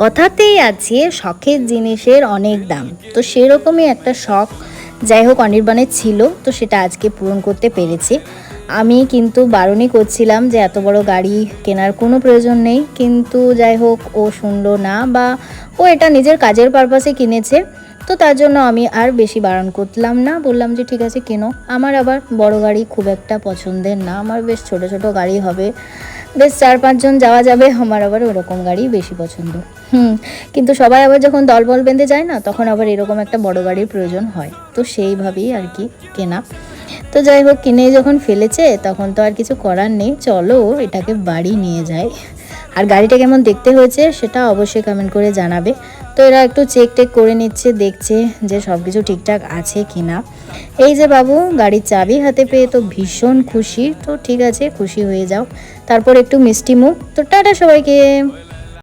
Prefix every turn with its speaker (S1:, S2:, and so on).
S1: কথাতেই আছে শখের জিনিসের অনেক দাম। তো সেরকমই একটা শখ যাই হোক অনির্বাণের ছিল, তো সেটা আজকে পূরণ করতে পেরেছি। আমি কিন্তু বারণই করছিলাম যে এত বড় গাড়ি কেনার কোনো প্রয়োজন নেই, কিন্তু যাই হোক ও শুনলো না, বা ও এটা নিজের কাজের পারপাসে কিনেছে। তো তার জন্য আমি আর বেশি বারণ করলাম না, বললাম যে ঠিক আছে কেনো। আমার আবার বড় গাড়ি খুব একটা পছন্দের না, আমার বেশ ছোট ছোট গাড়ি হবে, বেশ 4-5 জন যাওয়া যাবে, আমার আবার ওরকম গাড়ি বেশি পছন্দ। কিন্তু সবাই আবার যখন দলবল বেঁধে যায় না, তখন আবার এরকম একটা বড় গাড়ির প্রয়োজন হয়, তো সেইভাবেই আর কি কেনা। তো যাই হোক কিনে যখন ফেলেছে তখন তো আর কিছু করার নেই, চলো এটাকে বাড়ি নিয়ে যাই। আর গাড়িটা কেমন দেখতে হয়েছে সেটা অবশ্যই কমেন্ট করে জানাবে। তো এরা একটু চেক টেক করে নিচ্ছে, দেখছে যে সব কিছু ঠিকঠাক আছে কিনা। এই যে বাবু গাড়ির চাবি হাতে পেয়ে তো ভীষণ খুশি। তো ঠিক আছে, খুশি হয়ে যাও, তারপর একটু মিষ্টি মুখ। তো টাটা সবাইকে।